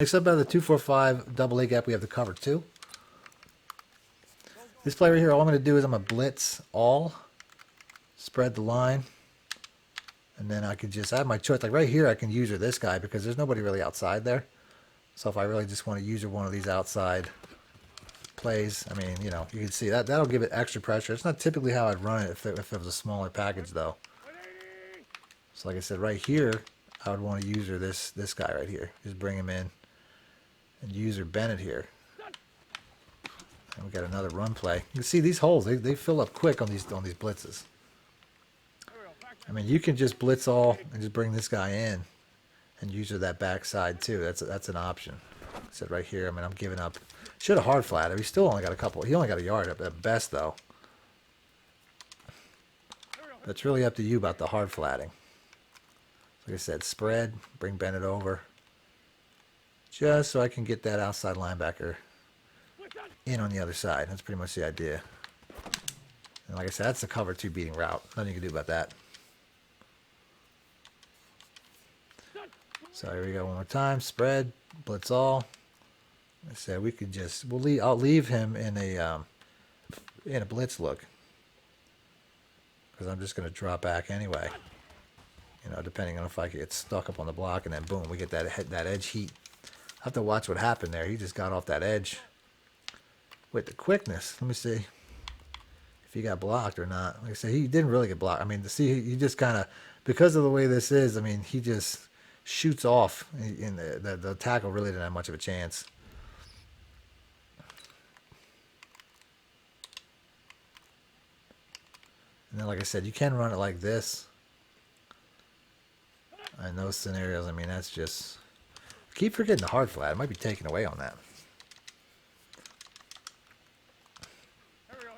Except by the 2-4-5 double A gap, we have the cover too. This play right here, all I'm going to do is I'm going to blitz all, spread the line, and then I can just, I have my choice. Like right here, I can user this guy because there's nobody really outside there. So if I really just want to user one of these outside plays, I mean, you know, you can see that that'll give it extra pressure. It's not typically how I'd run it if it was a smaller package though. So like I said, right here, I would want to user this guy right here. Just bring him in and user Bennett here. And we got another run play. You can see these holes, they fill up quick on these blitzes. I mean, you can just blitz all and just bring this guy in and user that backside too. That's an option. I said right here, I mean, I'm giving up. Should have hard flat. He still only got a couple. He only got a yard at best though. That's really up to you about the hard flatting. Like I said, spread, bring Bennett over. Just so I can get that outside linebacker in on the other side. That's pretty much the idea. And like I said, that's the cover 2 beating route. Nothing you can do about that. So here we go one more time. Spread, blitz all. Like I said, we could just, I'll leave him in a blitz look. Because I'm just going to drop back anyway. You know, depending on if I get stuck up on the block, and then boom, we get that edge heat. I have to watch what happened there. He just got off that edge with the quickness. Let me see if he got blocked or not. Like I said, he didn't really get blocked. I mean, see, he just kind of, because of the way this is, I mean, he just shoots off. And the tackle really didn't have much of a chance. And then, like I said, you can run it like this. In those scenarios, I mean, that's just... I keep forgetting the hard flat. It might be taken away on that.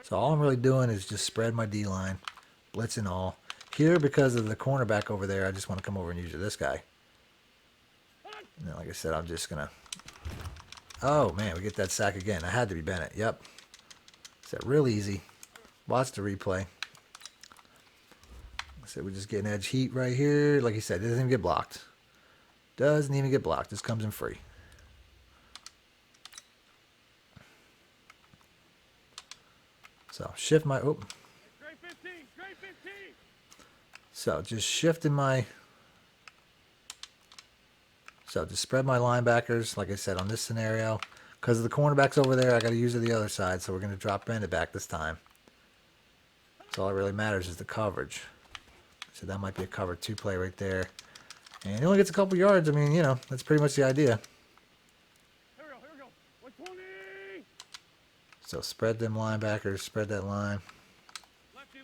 So all I'm really doing is just spread my D-line, blitz and all. Here, because of the cornerback over there, I just want to come over and use this guy. And then, like I said, I'm just going to... Oh, man, we get that sack again. I had to be Bennett. Yep. Is that real easy? Watch the replay. So we just get an edge heat right here. Like he said, it doesn't even get blocked. Doesn't even get blocked. This comes in free. So shift my... Oh. So just shifting my... So just spread my linebackers, like I said, on this scenario. Because of the cornerbacks over there, I got to use the other side. So we're going to drop Bennett back this time. So all that really matters is the coverage. So that might be a cover 2 play right there. And he only gets a couple yards. I mean, you know, that's pretty much the idea. Here we go. 120. So spread them linebackers, spread that line. Lefty.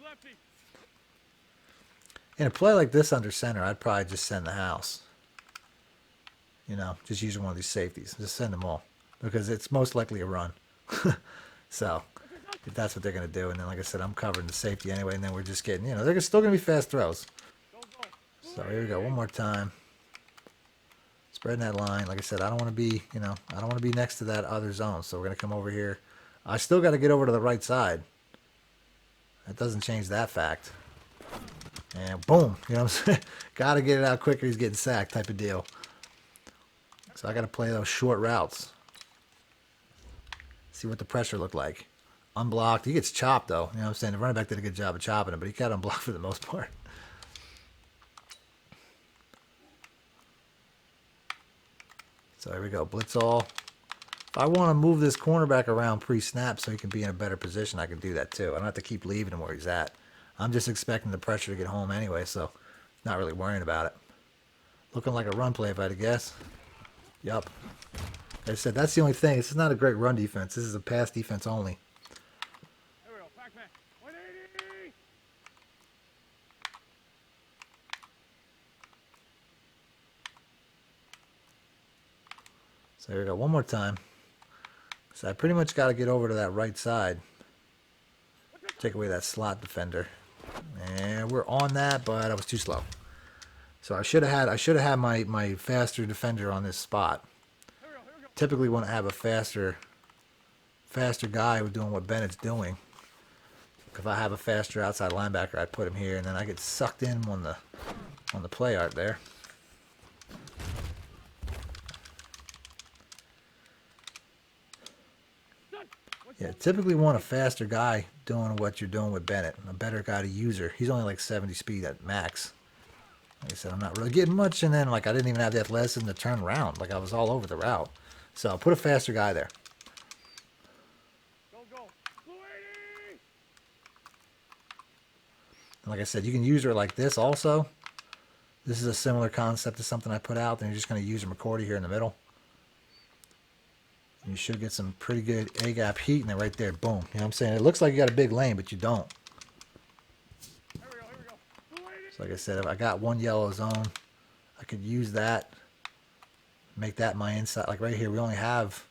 In a play like this under center, I'd probably just send the house. You know, just using one of these safeties. Just send them all. Because it's most likely a run. So... if that's what they're going to do. And then, like I said, I'm covering the safety anyway. And then we're just getting, you know, they're still going to be fast throws. So here we go. One more time. Spreading that line. Like I said, I don't want to be, you know, I don't want to be next to that other zone. So we're going to come over here. I still got to get over to the right side. That doesn't change that fact. And boom. You know what I'm saying? Got to get it out quicker. He's getting sacked type of deal. So I got to play those short routes. See what the pressure looked like. Unblocked. He gets chopped, though. You know what I'm saying? The running back did a good job of chopping him, but he got unblocked for the most part. So here we go. Blitz all. If I want to move this cornerback around pre-snap so he can be in a better position, I can do that too. I don't have to keep leaving him where he's at. I'm just expecting the pressure to get home anyway, so not really worrying about it. Looking like a run play if I had to guess. Yup. Like I said, that's the only thing. This is not a great run defense. This is a pass defense only. So here we go, one more time. So I pretty much got to get over to that right side. Take away that slot defender. And we're on that, but I was too slow. So I should have had my faster defender on this spot. Typically want to have a faster guy doing what Bennett's doing. If I have a faster outside linebacker, I'd put him here, and then I get sucked in on the play art there. Yeah, typically want a faster guy doing what you're doing with Bennett. A better guy to user. He's only like 70 speed at max. Like I said, I'm not really getting much, and then like I didn't even have the athleticism to turn around. Like I was all over the route. So put a faster guy there. Go, go. Blue 80! And like I said, you can use her like this also. This is a similar concept to something I put out. Then you're just going to use your McCordy here in the middle. And you should get some pretty good A-gap heat, and then right there, boom. You know what I'm saying? It looks like you got a big lane, but you don't. Here we go, here we go. Blue 80! So like I said, if I got one yellow zone, I could use that, make that my inside. Like right here, we only have,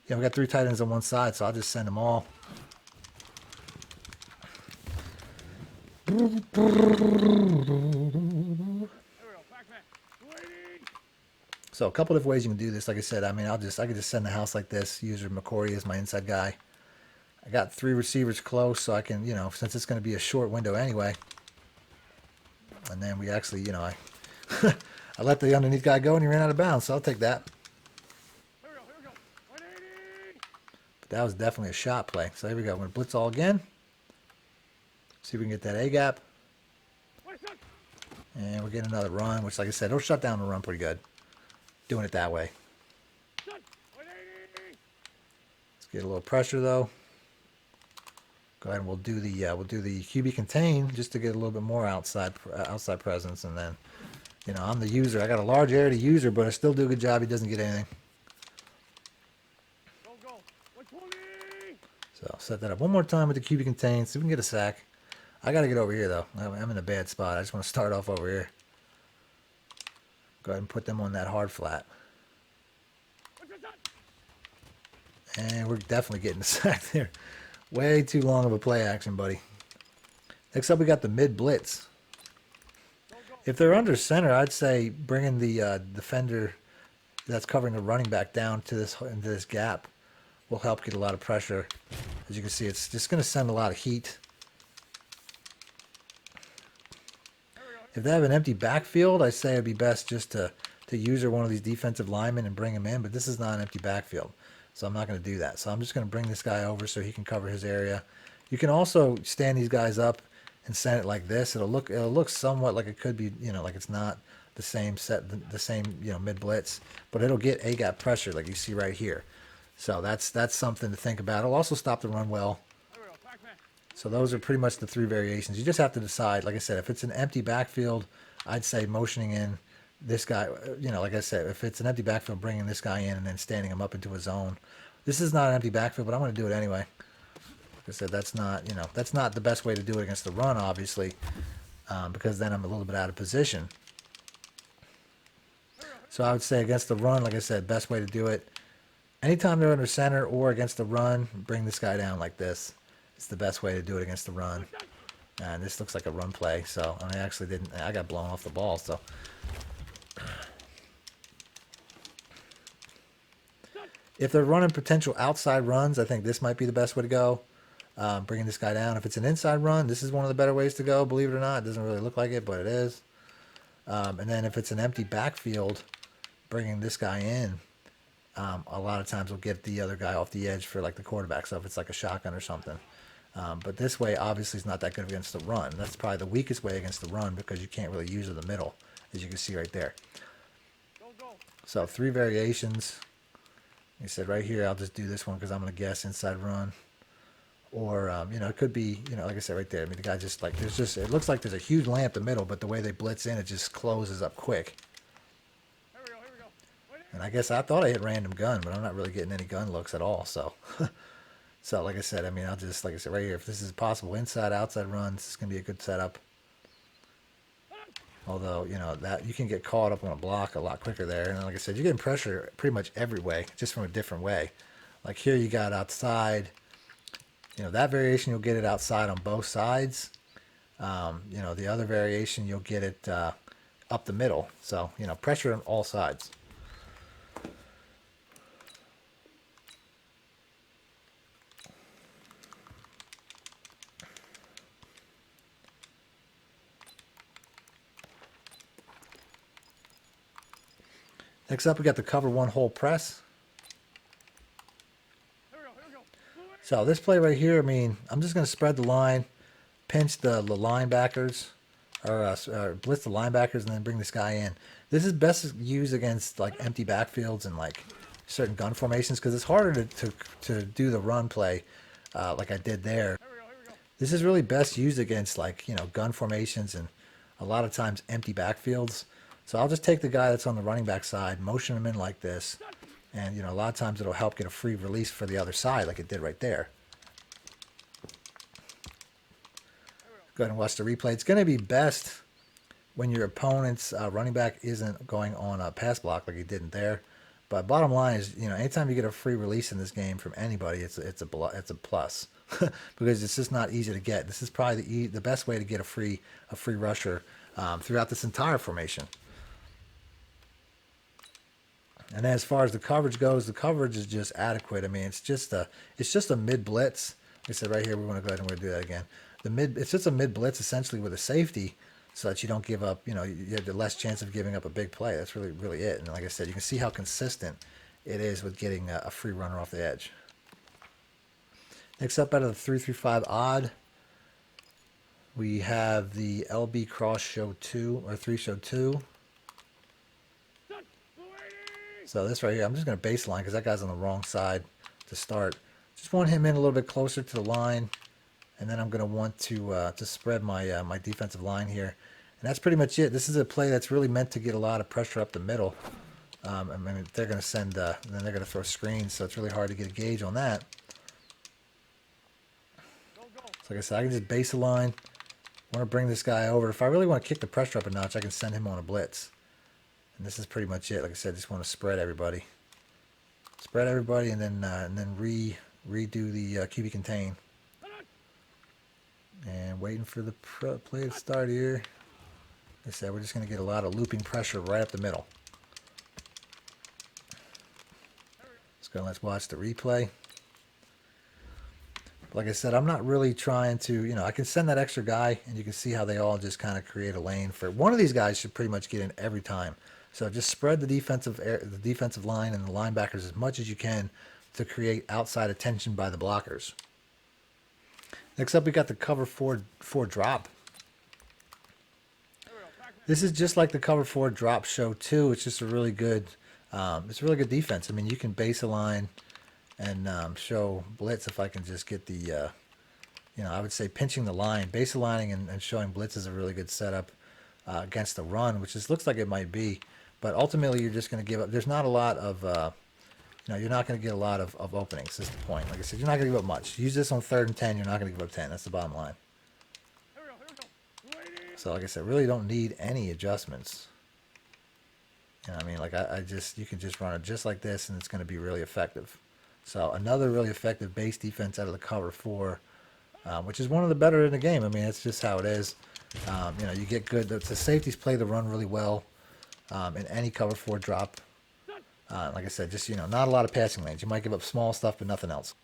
yeah, we got 3 tight ends on one side, so I'll just send them all. Here we go, Pac-Man. Blue 80! So a couple different ways you can do this. Like I said, I mean, I could just send the house like this. Use McCory as my inside guy. I got 3 receivers close, so I can, you know, since it's going to be a short window anyway. And then we actually, you know, I let the underneath guy go and he ran out of bounds, so I'll take that. Here we go, here we go. 180! But that was definitely a shot play. So here we go. I'm going to blitz all again. See if we can get that A gap. Wait, son! And we're getting another run, which, like I said, it'll shut down the run pretty good. Doing it that way. Son! 180! Let's get a little pressure though. Go ahead and we'll do the QB contain just to get a little bit more outside presence, and then, you know, I'm the user. I got a large area to user, but I still do a good job. He doesn't get anything. Go, go. 120! So set that up one more time with the QB contain. See if we can get a sack. I got to get over here though. I'm in a bad spot. I just want to start off over here. Go ahead and put them on that hard flat. What's your son? And we're definitely getting a sack there. Way too long of a play action, buddy. Next up, we got the mid blitz. Go, go. If they're under center, I'd say bringing the defender that's covering the running back down to into this gap will help get a lot of pressure. As you can see, it's just going to send a lot of heat. If they have an empty backfield, I say it'd be best just to user one of these defensive linemen and bring him in. But this is not an empty backfield, so I'm not going to do that. So I'm just going to bring this guy over so he can cover his area. You can also stand these guys up and send it like this. It'll look somewhat like it could be, you know, like it's not the same the same, you know, mid blitz, but it'll get A gap pressure like you see right here. So that's something to think about. It'll also stop the run well. Here we go, Pac-Man. So those are pretty much the 3 variations. You just have to decide. Like I said, if it's an empty backfield, I'd say motioning in this guy. You know, like I said, if it's an empty backfield, bringing this guy in and then standing him up into a zone. This is not an empty backfield, but I'm going to do it anyway. Like I said, that's not, you know, that's not the best way to do it against the run, obviously, because then I'm a little bit out of position. So I would say against the run, like I said, best way to do it. Anytime they're under center or against the run, bring this guy down like this. It's the best way to do it against the run. And this looks like a run play, so I actually didn't. I got blown off the ball, so. If they're running potential outside runs, I think this might be the best way to go. Bringing this guy down. If it's an inside run, this is one of the better ways to go, believe it or not. It doesn't really look like it, but it is. And then if it's an empty backfield, bringing this guy in, a lot of times we'll get the other guy off the edge for like the quarterback. So if it's like a shotgun or something. But this way, obviously, is not that good against the run. That's probably the weakest way against the run because you can't really use it in the middle, as you can see right there. Go, go. So 3 variations. Like I said, right here, I'll just do this one because I'm going to guess inside run. Or, you know, it could be, you know, like I said right there. I mean, the guy just like, there's just, it looks like there's a huge lane up the middle, but the way they blitz in, it just closes up quick. Here we go, here we go. Wait, And I guess I thought I hit random gun, but I'm not really getting any gun looks at all. So, so like I said, I mean, I'll just, like I said right here, if this is possible, inside, outside runs, this is going to be a good setup. Although, you know, that you can get caught up on a block a lot quicker there. And like I said, you're getting pressure pretty much every way, just from a different way. Like here you got outside, you know, that variation, you'll get it outside on both sides. You know, the other variation, you'll get it up the middle. So, you know, pressure on all sides. Next up, we got the cover 1 hole press. here we go, here we go. Blue 80! So this play right here, I mean, I'm just going to spread the line, pinch the linebackers, or blitz the linebackers, and then bring this guy in. This is best used against like empty backfields and like certain gun formations because it's harder to do the run play like I did there. Here we go, here we go. This is really best used against like, gun formations and a lot of times empty backfields. So I'll just take the guy that's on the running back side, motion him in like this, and a lot of times it'll help get a free release for the other side like it did right there. Go ahead and watch the replay. It's going to be best when your opponent's running back isn't going on a pass block like he didn't there. But bottom line is, anytime you get a free release in this game from anybody, it's a plus because it's just not easy to get. This is probably the best way to get a free rusher throughout this entire formation. And then as far as the coverage goes, the coverage is just adequate. I mean, it's just a mid blitz. Like I said right here, we want to go ahead and we're gonna do that again. It's just a mid blitz essentially with a safety, so that you don't give up. You have the less chance of giving up a big play. That's really it. And like I said, you can see how consistent it is with getting a free runner off the edge. Next up, out of the 3-5 odd, we have the LB cross show 2 or 3 show 2. So this right here, I'm just going to baseline because that guy's on the wrong side to start. Just want him in a little bit closer to the line, and then I'm going to want to spread my my defensive line here, and that's pretty much it. This is a play that's really meant to get a lot of pressure up the middle. I mean, they're going to send, and then they're going to throw screens, so it's really hard to get a gauge on that. So like I said, I can just base a line. I want to bring this guy over. If I really want to kick the pressure up a notch, I can send him on a blitz. And this is pretty much it. Like I said, just want to spread everybody. Spread everybody, and then redo the QB contain. And waiting for the play to start here. Like I said, we're just going to get a lot of looping pressure right up the middle. Let's watch the replay. Like I said, I'm not really trying to, I can send that extra guy, and you can see how they all just kind of create a lane for one of these guys. Should pretty much get in every time. So just spread the defensive line and the linebackers as much as you can to create outside attention by the blockers. Next up, we got the cover 4 drop. This is just like the cover 4 drop show 2. It's just a really good, it's a really good defense. I mean, you can base a line and show blitz if I can just get the, I would say pinching the line, base aligning and showing blitz is a really good setup against the run, which looks like it might be. But ultimately, you're just going to give up. There's not a lot of, you're not going to get a lot of openings. Is the point. Like I said, you're not going to give up much. Use this on 3rd and 10. You're not going to give up 10. That's the bottom line. So like I said, really don't need any adjustments. I mean, like you can just run it just like this, and it's going to be really effective. So another really effective base defense out of the cover 4, which is one of the better in the game. I mean, it's just how it is. You get good. The safeties play the run really well in any cover 4 drop. Like I said, just, not a lot of passing lanes. You might give up small stuff, but nothing else.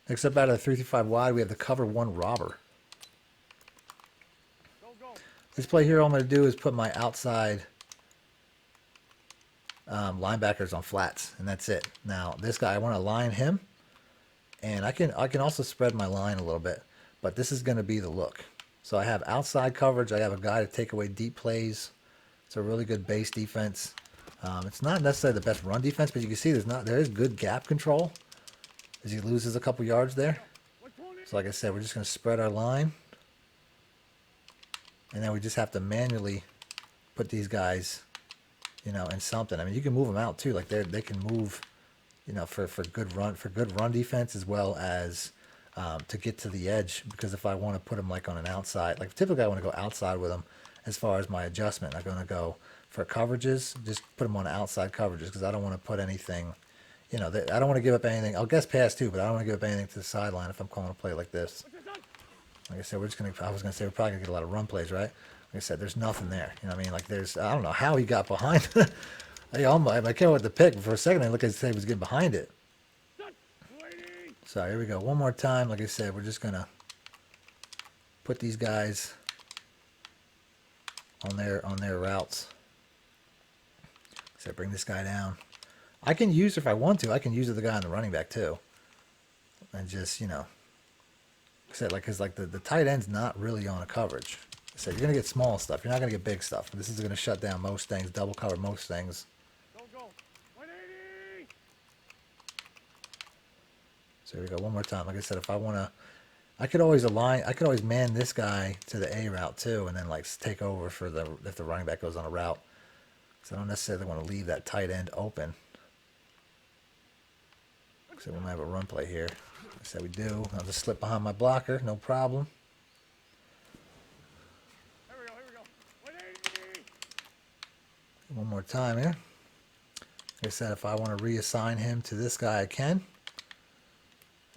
Next up, out of the 3-5 wide, we have the cover 1 robber. This play here, all I'm going to do is put my outside linebackers on flats, and that's it. Now, this guy, I want to line him, and I can also spread my line a little bit, but this is going to be the look. So I have outside coverage. I have a guy to take away deep plays. It's a really good base defense. It's not necessarily the best run defense, but you can see there is good gap control as he loses a couple yards there. So like I said, we're just going to spread our line, and then we just have to manually put these guys, in something. I mean, you can move them out too. Like they can move, for good run defense as well as to get to the edge. Because if I want to put them like on an outside, like typically I want to go outside with them. As far as my adjustment, I'm going to go for coverages. Just put them on outside coverages because I don't want to put anything, I don't want to give up anything. I'll guess pass too, but I don't want to give up anything to the sideline if I'm calling a play like this. Like I said, I was going to say we're probably going to get a lot of run plays, right? Like I said, there's nothing there. You know what I mean? Like I don't know how he got behind. I came with the pick, but for a second I looked at it and he was getting behind it. So here we go. One more time. Like I said, we're just going to put these guys on their routes. So bring this guy down. I can use, if I want to, I can use the guy on the running back too. And just, you know, said like, because like the tight end's not really on a coverage. I said you're gonna get small stuff. You're not gonna get big stuff. This is gonna shut down most things, double cover most things. Don't go. 180. So here we go one more time. Like I said, if I wanna, I could always align. I could always man this guy to the A route too, and then like take over for the if the running back goes on a route. So I don't necessarily want to leave that tight end open. So we might have a run play here. I said we do. I'll just slip behind my blocker, no problem. Here we go. Here we go. 180. One more time here. Like I said, if I want to reassign him to this guy, I can.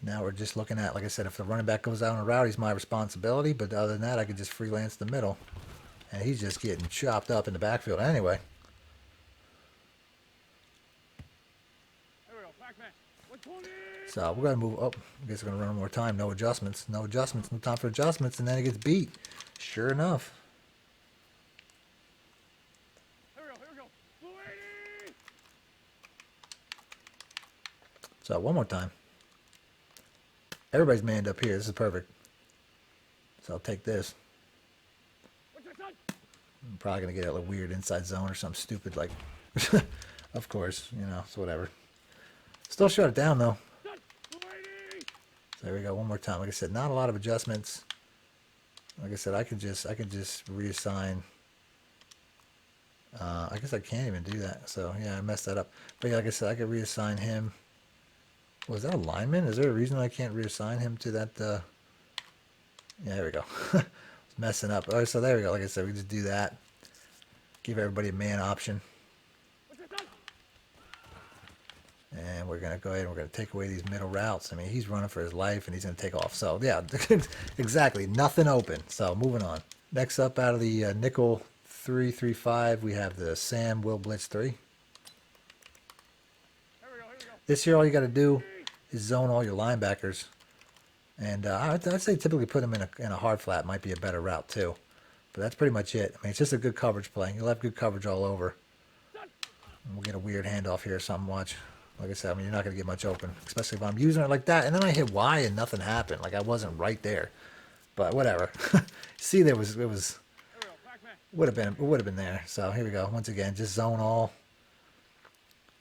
Now we're just looking at, like I said, if the running back goes out on a route, he's my responsibility. But other than that, I could just freelance the middle. And he's just getting chopped up in the backfield anyway. Here we go. Pac-Man. 120. So we're going to move up. I guess we're going to run one more time. No adjustments. No adjustments. No time for adjustments. And then he gets beat. Sure enough. Here we go. Here we go. 280. So one more time. Everybody's manned up here. This is perfect. So I'll take this. What's your son? I'm probably going to get a little weird inside zone or something stupid like... Of course, you know, so whatever. Still shut it down though. Son. 280. So there we go, one more time. Like I said, not a lot of adjustments. Like I said, I can just reassign. I guess I can't even do that. So yeah, I messed that up. But yeah, like I said, I could reassign him. Was that a lineman? Is there a reason I can't reassign him to that? Yeah, there we go. It's messing up. All right, so there we go. Like I said, we just do that. Give everybody a man option. What's your son? And we're going to go ahead and we're going to take away these middle routes. I mean, he's running for his life and he's going to take off. So, yeah, exactly. Nothing open. So, moving on. Next up out of the nickel 3-3-5, we have the Sam Will Blitz 3. Here we go. Here we go. This here, all you got to do is zone all your linebackers. And I'd say typically put them in a hard flat might be a better route too. But that's pretty much it. I mean, it's just a good coverage play. You'll have good coverage all over. And we'll get a weird handoff here or something. Watch. Like I said, I mean, you're not going to get much open, especially if I'm using it like that. And then I hit Y and nothing happened. Like I wasn't right there. But whatever. See, it was Here we go. Pac-Man. would have been there. So here we go. Once again, just zone all.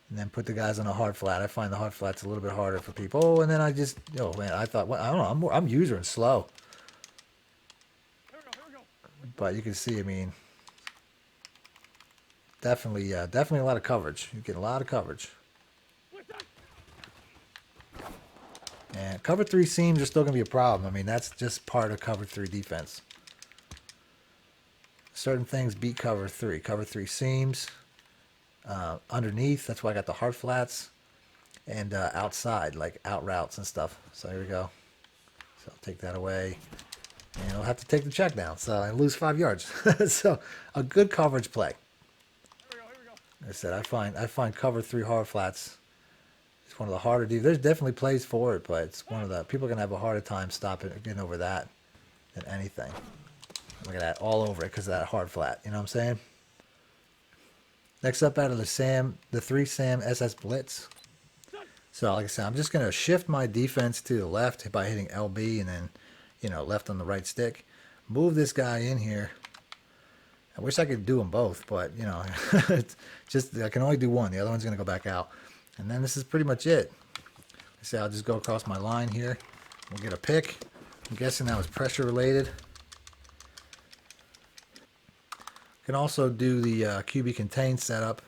And then put the guys on a hard flat. I find the hard flat's a little bit harder for people. Oh, and then I just, oh man, I thought, well, I don't know, I'm user and slow. Here we go. Here we go. But you can see, I mean, definitely a lot of coverage. You get a lot of coverage. What's that? And cover 3 seams are still going to be a problem. I mean, that's just part of cover 3 defense. Certain things beat cover 3. Cover 3 seams. Underneath, that's why I got the hard flats. And outside, like out routes and stuff. So here we go. So I'll take that away. And I'll have to take the check down. So I lose 5 yards. So a good coverage play. Here we go. Here we go. Like I said, I find cover 3 hard flats. It's one of the harder. There's definitely plays for it, but it's one of the people are gonna have a harder time stopping getting over that than anything. Look at that, all over it because of that hard flat. You know what I'm saying? Next up out of the 3 Sam SS Blitz. So like I said, I'm just gonna shift my defense to the left by hitting LB and then, you know, left on the right stick. Move this guy in here. I wish I could do them both, but you know, it's just I can only do one. The other one's gonna go back out. And then this is pretty much it. See, I'll just go across my line here. We'll get a pick. I'm guessing that was pressure related. Can also do the QB contain setup.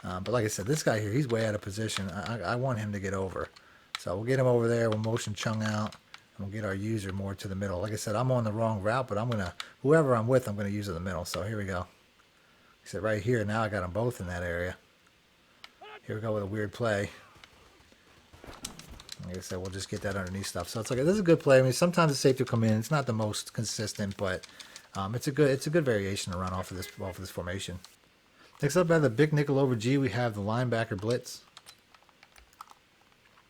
But like I said, this guy here, he's way out of position. I want him to get over. So we'll get him over there. We'll motion Chung out. And we'll get our user more to the middle. Like I said, I'm on the wrong route, but whoever I'm with, I'm going to use in the middle. So here we go. Like I said, right here, now I got them both in that area. Here we go with a weird play. Like I said, we'll just get that underneath stuff. So it's like, this is a good play. I mean, sometimes it's safe to come in. It's not the most consistent, but it's a good variation to run off of this formation. Next up, out of the big nickel over G, we have the linebacker blitz.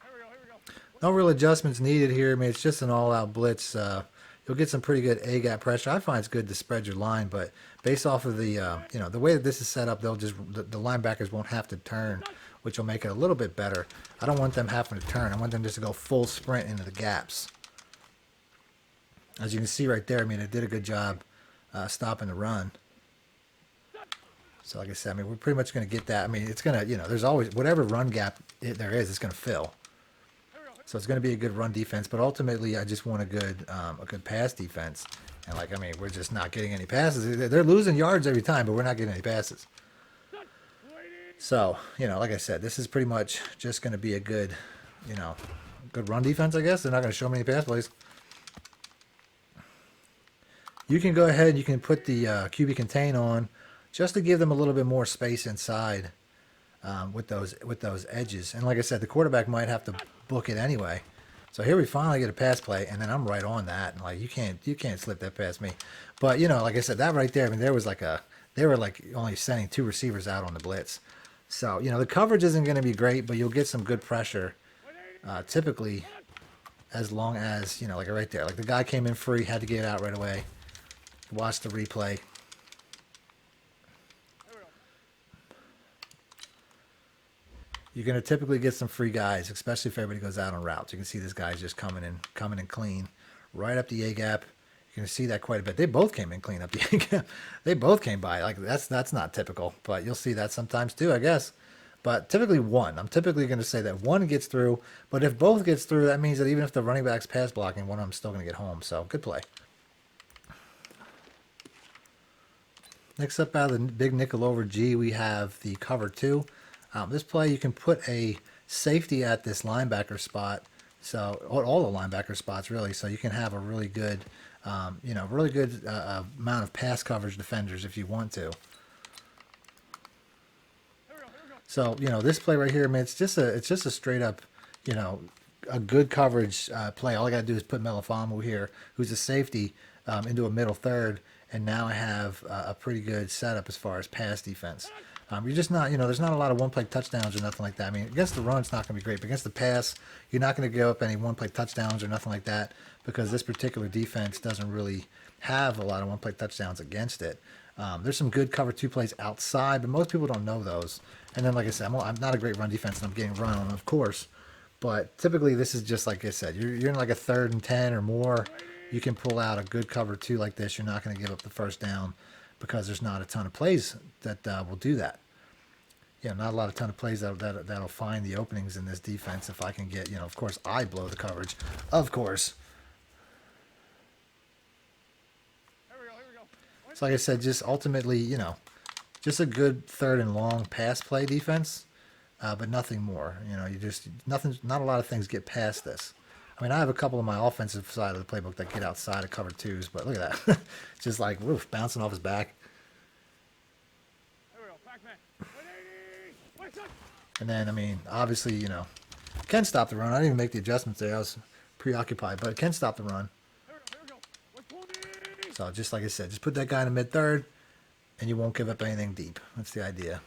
Here we go. Here we go. No real adjustments needed here. I mean, it's just an all-out blitz. You'll get some pretty good A-gap pressure. I find it's good to spread your line, but based off of the, you know, the way that this is set up, the linebackers won't have to turn which will make it a little bit better. I don't want them having to turn. I want them just to go full sprint into the gaps. As you can see right there, I mean, it did a good job stopping the run. So like I said, I mean, we're pretty much going to get that. I mean, it's going to, you know, there's always, whatever run gap there is, it's going to fill. So it's going to be a good run defense, but ultimately I just want a good pass defense. And like, I mean, we're just not getting any passes. They're losing yards every time, but we're not getting any passes. So, you know, like I said, this is pretty much just going to be a good, you know, good run defense, I guess. They're not going to show me any pass plays. You can go ahead and you can put the QB contain on just to give them a little bit more space inside with those edges. And like I said, the quarterback might have to book it anyway. So here we finally get a pass play, and then I'm right on that. And like you can't slip that past me. But you know, like I said, that right there, I mean, they were like only sending 2 receivers out on the blitz. So you know, the coverage isn't going to be great, but you'll get some good pressure typically, as long as, you know, like right there, like the guy came in free, had to get it out right away. Watch the replay. You're going to typically get some free guys, especially if everybody goes out on routes. You can see this guy's just coming in clean, right up the A gap. You're going to see that quite a bit. They both came in clean up the A gap. They both came by. Like that's not typical, but you'll see that sometimes too, I guess. But typically one. I'm typically going to say that one gets through. But if both gets through, that means that even if the running back's pass blocking, one of them's still going to get home. So good play. Next up out of the big nickel over G, we have the cover 2. This play, you can put a safety at this linebacker spot, so all the linebacker spots really, so you can have a really good, really good amount of pass coverage defenders if you want to. So you know, this play right here, I mean, it's just a straight up, you know, a good coverage play. All I got to do is put Melifonwu here, who's a safety, into a middle third. And now I have a pretty good setup as far as pass defense. You're just not, you know, there's not a lot of one-play touchdowns or nothing like that. I mean, against the run, it's not going to be great. But against the pass, you're not going to give up any one-play touchdowns or nothing like that because this particular defense doesn't really have a lot of one-play touchdowns against it. There's some good cover 2 plays outside, but most people don't know those. And then, like I said, I'm not a great run defense, and I'm getting run on, of course. But typically, this is just like I said, you're in like a 3rd and 10 or more. You can pull out a good cover 2 like this. You're not going to give up the first down because there's not a ton of plays that will do that. Yeah, not a lot of ton of plays that'll find the openings in this defense if I can get, you know, of course, I blow the coverage. Of course. Here we go. So like I said, just ultimately, you know, just a good 3rd and long pass play defense, but nothing more. You know, not a lot of things get past this. I mean, I have a couple of my offensive side of the playbook that get outside of cover 2s, but look at that. Just like, woof, bouncing off his back. Here we go. Pac-Man. 180. And then, I mean, obviously, you know, can stop the run. I didn't even make the adjustments there. I was preoccupied, but it can stop the run. Here we go. 120. So just like I said, just put that guy in the mid-third, and you won't give up anything deep. That's the idea.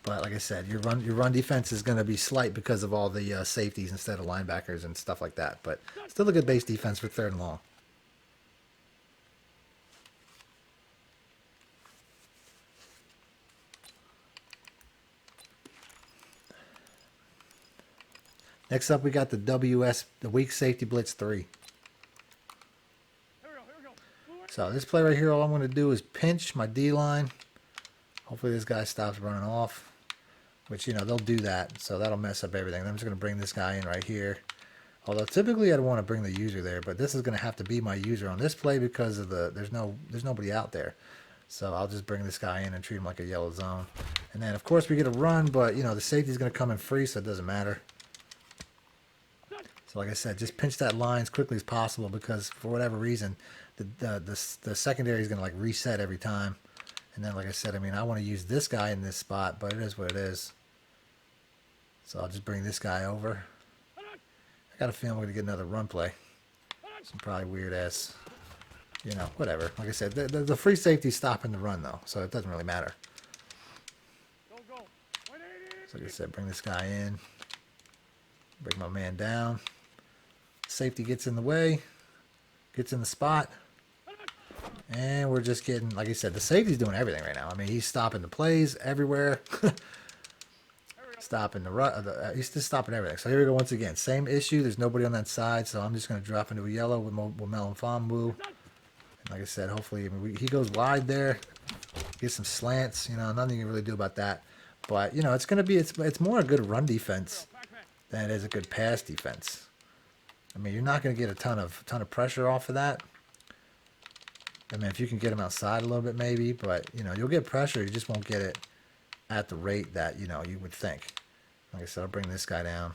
But like I said, your run defense is going to be slight because of all the safeties instead of linebackers and stuff like that. But still a good base defense for 3rd and long. Next up, we got the weak safety blitz 3. Here we go. So this play right here, all I'm going to do is pinch my D-line. Hopefully this guy stops running off. Which, you know, they'll do that, so that'll mess up everything. I'm just going to bring this guy in right here. Although typically I'd want to bring the user there, but this is going to have to be my user on this play because of there's nobody out there. So I'll just bring this guy in and treat him like a yellow zone. And then, of course, we get a run, but, you know, the safety's going to come in free, so it doesn't matter. So like I said, just pinch that line as quickly as possible because for whatever reason, the secondary is going to, like, reset every time. And then, like I said, I mean, I want to use this guy in this spot, but it is what it is. So I'll just bring this guy over. I got a feeling we're going to get another run play. Some probably weird-ass, you know, whatever. Like I said, the free safety's stopping the run, though, so it doesn't really matter. Go. 180. So like I said, bring this guy in. Bring my man down. Safety gets in the way. Gets in the spot. And we're just getting, like I said, the safety's doing everything right now. I mean, he's stopping the plays everywhere. stopping he's just stopping everything. So here we go once again. Same issue. There's nobody on that side, so I'm just going to drop into a yellow with Melon Fambu. And like I said, hopefully he goes wide there. Get some slants. Nothing you can really do about that. But it's going to be it's more a good run defense than it is a good pass defense. I mean, you're not going to get a ton of pressure off of that. I mean, if you can get him outside a little bit, maybe, but you'll get pressure. You just won't get it at the rate that you would think. Like I said, I'll bring this guy down.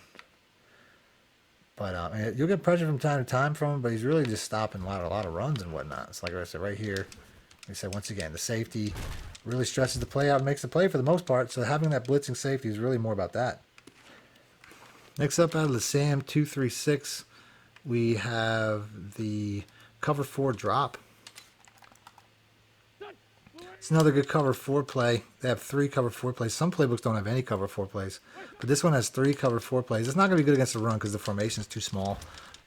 But I mean, you'll get pressure from time to time from him, but he's really just stopping a lot of runs and whatnot. So like I said, right here, like I said, once again, the safety really stresses the play out and makes the play for the most part. So having that blitzing safety is really more about that. Next up out of the SAM 236, we have the cover 4 drop. It's another good cover 4 play. They have 3 cover 4 plays. Some playbooks don't have any cover 4 plays, but this one has 3 cover 4 plays. It's not going to be good against the run because the formation is too small.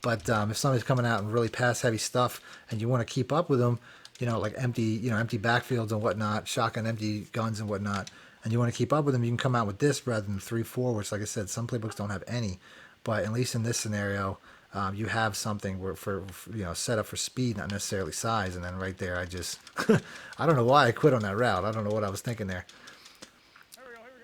But if somebody's coming out and really pass heavy stuff, and you want to keep up with them, like empty backfields and whatnot, shotgun empty guns and whatnot, and you want to keep up with them, you can come out with this rather than 3-4, which, like I said, some playbooks don't have any. But at least in this scenario, you have something where for set up for speed, not necessarily size. And then right there, I just I don't know why I quit on that route. I don't know what I was thinking there.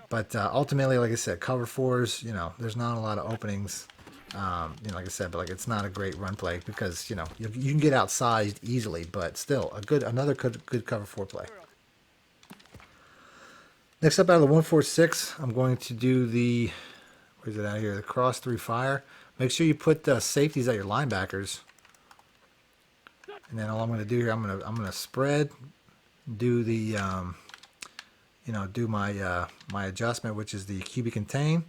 But ultimately, like I said, cover 4s, there's not a lot of openings. Like I said, but it's not a great run play because you can get outsized easily, but still another good cover 4 play. Next up out of the 146, I'm going to do the where's it out here? The cross 3 fire. Make sure you put the safeties at your linebackers. And then all I'm going to do here, I'm going to spread, do the do my my adjustment, which is the QB contain.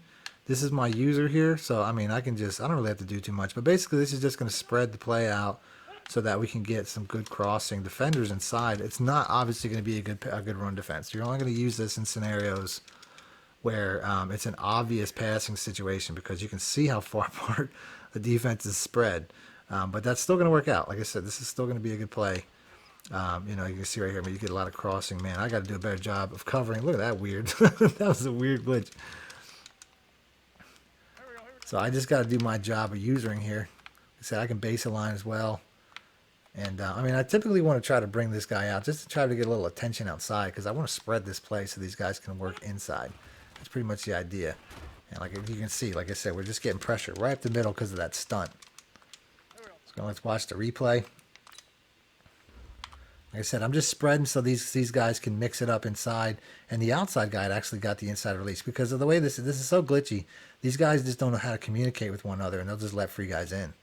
This is my user here, so I mean I don't really have to do too much, but basically this is just going to spread the play out so that we can get some good crossing defenders inside. It's not obviously going to be a good run defense. You're only going to use this in scenarios where it's an obvious passing situation because you can see how far apart the defense is spread. But that's still going to work out. Like I said, this is still going to be a good play. You can see right here, you get a lot of crossing. Man, I got to do a better job of covering. Look at that weird. That was a weird glitch. So I just got to do my job of usering here. Like I said, I can base a line as well. And I mean, I typically want to try to bring this guy out just to try to get a little attention outside because I want to spread this play so these guys can work inside. That's pretty much the idea. And like you can see, like I said, we're just getting pressure right up the middle because of that stunt. So let's watch the replay. Like I said, I'm just spreading so these guys can mix it up inside. And the outside guy actually got the inside release because of the way this is so glitchy. These guys just don't know how to communicate with one another, and they'll just let free guys in.